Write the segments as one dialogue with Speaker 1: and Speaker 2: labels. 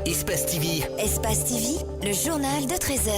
Speaker 1: Espace TV.
Speaker 2: Espace TV, le journal de 13h.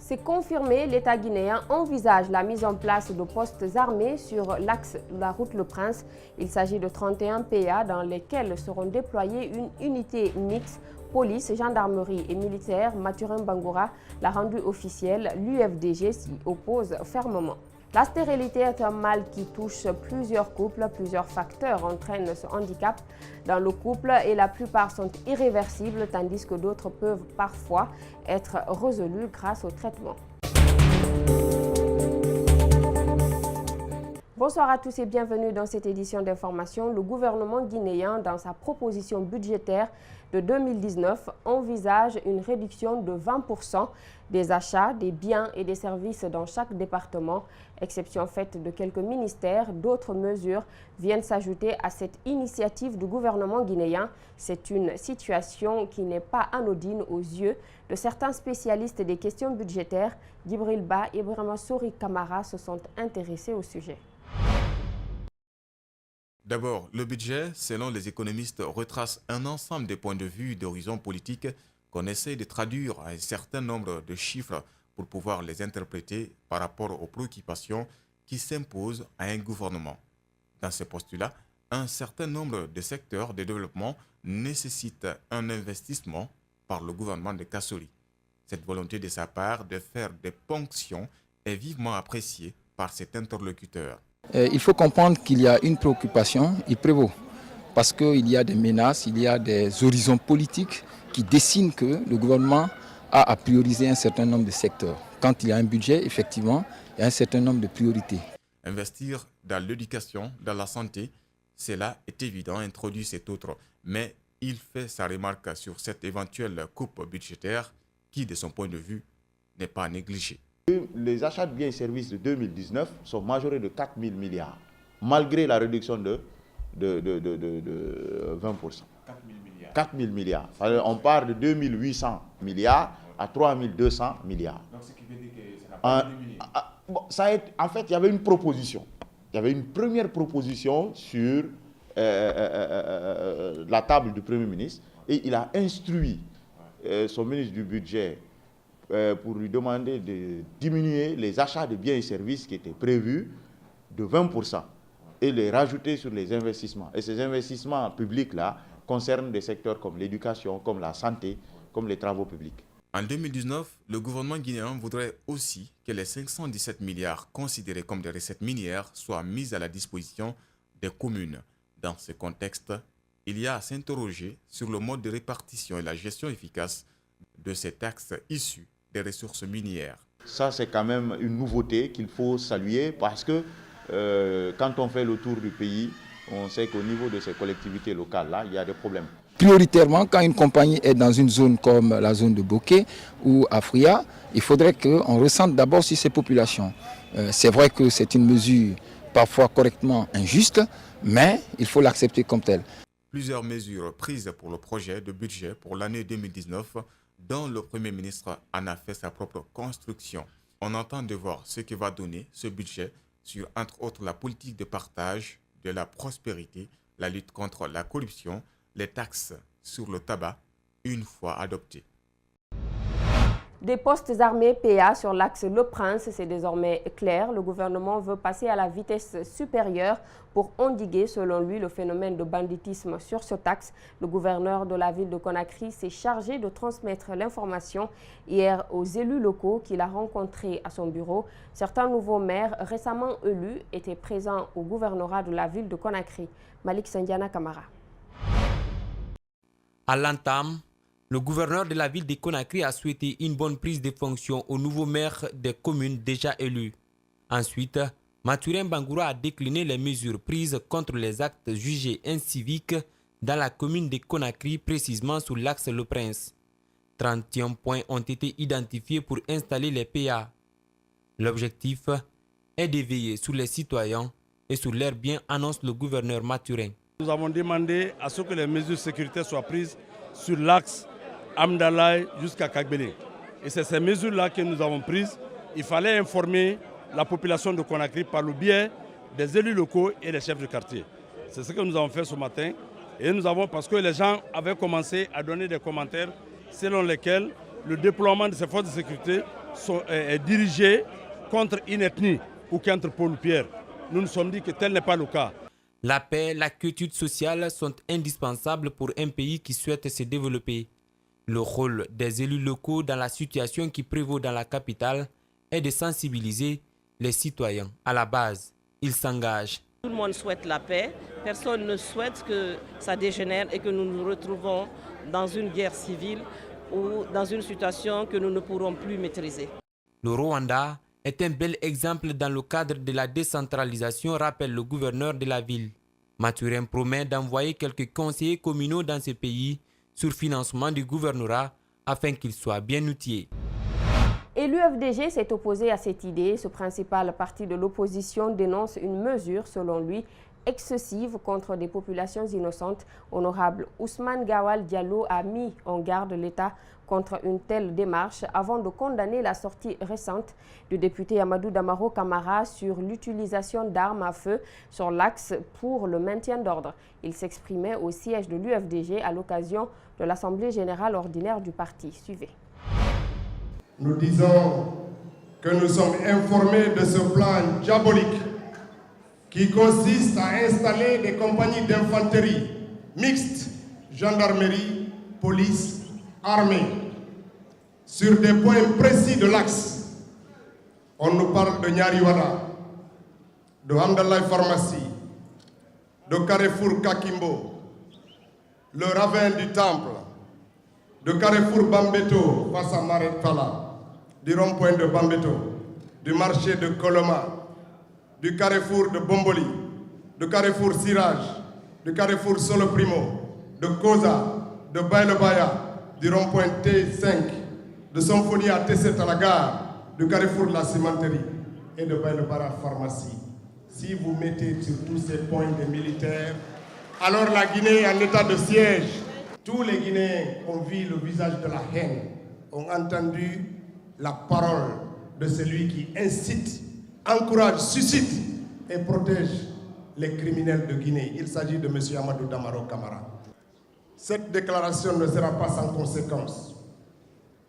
Speaker 3: C'est confirmé, l'État guinéen envisage la mise en place de postes armés sur l'axe de la route Le Prince. Il s'agit de 31 PA dans lesquels seront déployées une unité mixte police, gendarmerie et militaire. Mathurin Bangoura l'a rendu officiel. L'UFDG s'y oppose fermement. La stérilité est un mal qui touche plusieurs couples. Plusieurs facteurs entraînent ce handicap dans le couple et la plupart sont irréversibles, tandis que d'autres peuvent parfois être résolus grâce au traitement. Bonsoir à tous et bienvenue dans cette édition d'information. Le gouvernement guinéen, dans sa proposition budgétaire de 2019, envisage une réduction de 20% des achats, des biens et des services dans chaque département. Exception faite de quelques ministères, d'autres mesures viennent s'ajouter à cette initiative du gouvernement guinéen. C'est une situation qui n'est pas anodine aux yeux de certains spécialistes des questions budgétaires. Djibril Ba et Ibrahima Souri Kamara se sont intéressés au sujet.
Speaker 4: D'abord, le budget, selon les économistes, retrace un ensemble de points de vue d'horizons politiques qu'on essaie de traduire à un certain nombre de chiffres pour pouvoir les interpréter par rapport aux préoccupations qui s'imposent à un gouvernement. Dans ce postulat, un certain nombre de secteurs de développement nécessitent un investissement par le gouvernement de Kassori. Cette volonté de sa part de faire des ponctions est vivement appréciée par cet interlocuteur.
Speaker 5: Il faut comprendre qu'il y a une préoccupation, il prévaut, parce qu'il y a des menaces, il y a des horizons politiques qui dessinent que le gouvernement a à prioriser un certain nombre de secteurs. Quand il y a un budget, effectivement, il y a un certain nombre de priorités.
Speaker 4: Investir dans l'éducation, dans la santé, cela est évident, introduit cet autre, mais il fait sa remarque sur cette éventuelle coupe budgétaire qui, de son point de vue, n'est pas négligée.
Speaker 6: Les achats de biens et services de 2019 sont majorés de 4 000 milliards, malgré la réduction de 20%. 4 000 milliards. On part de 2 800 milliards à 3 200 milliards. Donc, ce qui veut dire que ça n'a pas diminué. En fait, il y avait une proposition. Il y avait une première proposition sur la table du Premier ministre et il a instruit son ministre du Budget pour lui demander de diminuer les achats de biens et services qui étaient prévus de 20% et les rajouter sur les investissements. Et ces investissements publics-là concernent des secteurs comme l'éducation, comme la santé, comme les travaux publics.
Speaker 4: En 2019, le gouvernement guinéen voudrait aussi que les 517 milliards considérés comme des recettes minières soient mis à la disposition des communes. Dans ce contexte, il y a à s'interroger sur le mode de répartition et la gestion efficace de ces taxes issues des ressources minières.
Speaker 6: Ça, c'est quand même une nouveauté qu'il faut saluer parce que quand on fait le tour du pays, on sait qu'au niveau de ces collectivités locales-là, il y a des problèmes.
Speaker 5: Prioritairement, quand une compagnie est dans une zone comme la zone de Bokeh ou Afria, il faudrait qu'on ressente d'abord sur ces populations. C'est vrai que c'est une mesure parfois correctement injuste, mais il faut l'accepter comme telle.
Speaker 4: Plusieurs mesures prises pour le projet de budget pour l'année 2019 dont le Premier ministre en a fait sa propre construction. On entend de voir ce que va donner ce budget sur, entre autres, la politique de partage, de la prospérité, la lutte contre la corruption, les taxes sur le tabac, une fois adoptées.
Speaker 3: Des postes armés PA sur l'axe Le Prince, c'est désormais clair. Le gouvernement veut passer à la vitesse supérieure pour endiguer, selon lui, le phénomène de banditisme sur ce axe. Le gouverneur de la ville de Conakry s'est chargé de transmettre l'information hier aux élus locaux qu'il a rencontrés à son bureau. Certains nouveaux maires récemment élus étaient présents au gouvernorat de la ville de Conakry. Malik Sandiana Kamara.
Speaker 7: À l'entame, le gouverneur de la ville de Conakry a souhaité une bonne prise de fonction aux nouveaux maires des communes déjà élus. Ensuite, Mathurin Bangoura a décliné les mesures prises contre les actes jugés inciviques dans la commune de Conakry, précisément sur l'axe Le Prince. 31 points ont été identifiés pour installer les PA. L'objectif est de veiller sur les citoyens et sur leurs biens, annonce le gouverneur Mathurin.
Speaker 8: Nous avons demandé à ce que les mesures sécuritaires soient prises sur l'axe Amdalaï jusqu'à Kagbele. Et c'est ces mesures-là que nous avons prises. Il fallait informer la population de Conakry par le biais des élus locaux et des chefs de quartier. C'est ce que nous avons fait ce matin. Et nous avons, parce que les gens avaient commencé à donner des commentaires selon lesquels le déploiement de ces forces de sécurité est dirigé contre une ethnie ou contre Paul ou Pierre. Nous nous sommes dit que tel n'est pas le cas.
Speaker 7: La paix, la quiétude sociale sont indispensables pour un pays qui souhaite se développer. Le rôle des élus locaux dans la situation qui prévaut dans la capitale est de sensibiliser les citoyens à la base. Ils s'engagent.
Speaker 1: Tout le monde souhaite la paix. Personne ne souhaite que ça dégénère et que nous nous retrouvons dans une guerre civile ou dans une situation que nous ne pourrons plus maîtriser.
Speaker 7: Le Rwanda est un bel exemple dans le cadre de la décentralisation, rappelle le gouverneur de la ville. Mathurin promet d'envoyer quelques conseillers communaux dans ce pays sur financement du gouvernorat afin qu'ils soient bien outillés.
Speaker 3: Et l'UFDG s'est opposé à cette idée. Ce principal parti de l'opposition dénonce une mesure, selon lui, excessive contre des populations innocentes. Honorable Ousmane Gawal Diallo a mis en garde l'État contre une telle démarche avant de condamner la sortie récente du député Amadou Damaro Camara sur l'utilisation d'armes à feu sur l'axe pour le maintien d'ordre. Il s'exprimait au siège de l'UFDG à l'occasion de l'Assemblée générale ordinaire du parti. Suivez.
Speaker 9: Nous disons que nous sommes informés de ce plan diabolique qui consiste à installer des compagnies d'infanterie mixtes, gendarmerie, police, armée, sur des points précis de l'axe. On nous parle de Nyariwada, de Hamdallah Pharmacie, de Carrefour Kakimbo, le ravin du Temple, de Carrefour Bambeto face à Maretala, du rond-point de Bambeto, du marché de Koloma, du carrefour de Bomboli, du carrefour Sirage, du carrefour Solo Primo, de Koza, de Bailebaya, du rond-point T5, de Symphonie à T7 à la gare, du carrefour de la cimenterie et de Bailebara Pharmacie. Si vous mettez sur tous ces points des militaires, alors la Guinée est en état de siège. Tous les Guinéens ont vu le visage de la haine, ont entendu la parole de celui qui incite, encourage, suscite et protège les criminels de Guinée. Il s'agit de M. Amadou Damaro Camara. Cette déclaration ne sera pas sans conséquence.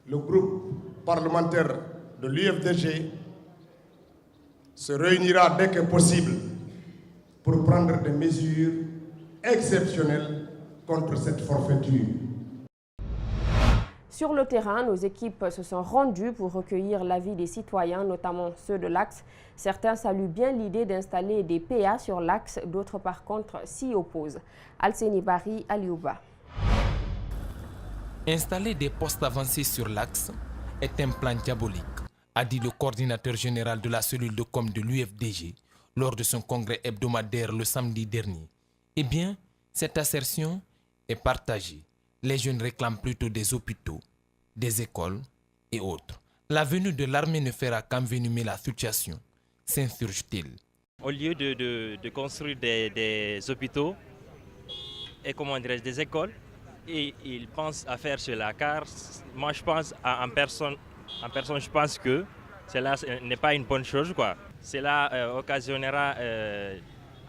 Speaker 9: Le groupe parlementaire de l'UFDG se réunira dès que possible pour prendre des mesures exceptionnelles contre cette forfaiture.
Speaker 3: Sur le terrain, nos équipes se sont rendues pour recueillir l'avis des citoyens, notamment ceux de l'axe. Certains saluent bien l'idée d'installer des PA sur l'axe, d'autres par contre s'y opposent. Alseni Bari, Aliouba.
Speaker 10: Installer des postes avancés sur l'axe est un plan diabolique, a dit le coordinateur général de la cellule de com de l'UFDG lors de son congrès hebdomadaire le samedi dernier. Eh bien, cette assertion est partagée. Les jeunes réclament plutôt des hôpitaux, des écoles et autres. La venue de l'armée ne fera qu'envenimer la situation, s'insurge-t-il.
Speaker 11: Au lieu de construire des hôpitaux et des écoles, et ils pensent à faire cela, car moi je pense en personne je pense que cela n'est pas une bonne chose, quoi. Cela occasionnera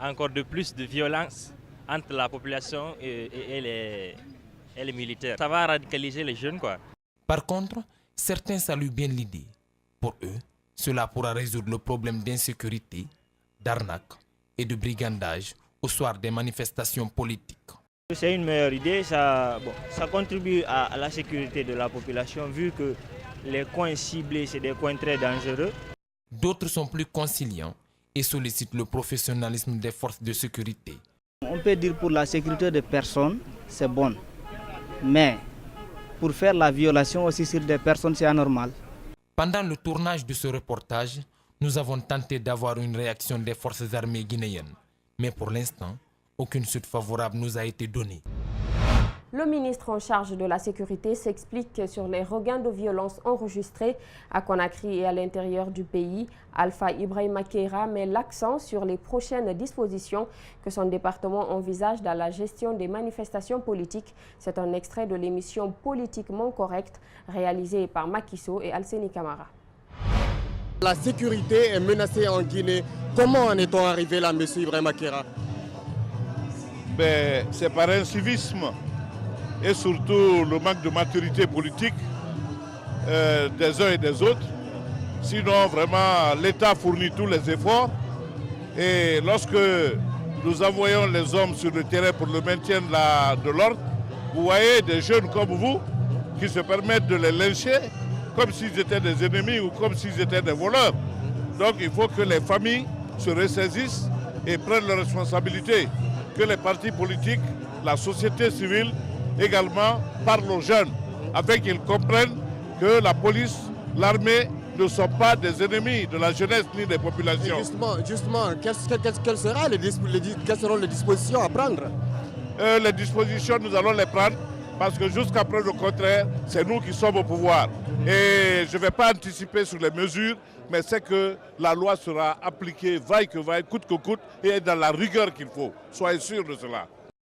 Speaker 11: encore de plus de violence entre la population et les militaires. Ça va radicaliser les jeunes, quoi.
Speaker 10: Par contre, certains saluent bien l'idée. Pour eux, cela pourra résoudre le problème d'insécurité, d'arnaque et de brigandage au soir des manifestations politiques.
Speaker 12: C'est une meilleure idée, ça contribue à la sécurité de la population vu que les coins ciblés, c'est des coins très dangereux.
Speaker 10: D'autres sont plus conciliants et sollicitent le professionnalisme des forces de sécurité.
Speaker 12: On peut dire pour la sécurité des personnes, c'est bon. Mais pour faire la violation aussi sur des personnes, c'est anormal.
Speaker 10: Pendant le tournage de ce reportage, nous avons tenté d'avoir une réaction des forces armées guinéennes. Mais pour l'instant, aucune suite favorable nous a été donnée.
Speaker 3: Le ministre en charge de la sécurité s'explique sur les regains de violence enregistrés à Conakry et à l'intérieur du pays. Alpha Ibrahima Keïra met l'accent sur les prochaines dispositions que son département envisage dans la gestion des manifestations politiques. C'est un extrait de l'émission Politiquement Correcte réalisée par Makiso et Alseni Camara.
Speaker 13: La sécurité est menacée en Guinée. Comment en est-on arrivé là, M. Ibrahima Keïra?
Speaker 14: c'est par incivisme et surtout le manque de maturité politique des uns et des autres. Sinon, vraiment, l'État fournit tous les efforts. Et lorsque nous envoyons les hommes sur le terrain pour le maintien de l'ordre, vous voyez des jeunes comme vous qui se permettent de les lyncher comme s'ils étaient des ennemis ou comme s'ils étaient des voleurs. Donc il faut que les familles se ressaisissent et prennent leurs responsabilités. Que les partis politiques, la société civile également parlent aux jeunes afin qu'ils comprennent que la police, l'armée ne sont pas des ennemis de la jeunesse ni des populations.
Speaker 15: Et justement, quelles seront les dispositions à prendre?
Speaker 14: Les dispositions, nous allons les prendre parce que jusqu'à preuve du contraire, c'est nous qui sommes au pouvoir. Et je ne vais pas anticiper sur les mesures, mais c'est que la loi sera appliquée vaille que vaille, coûte que coûte, et dans la rigueur qu'il faut. Soyez sûrs de cela.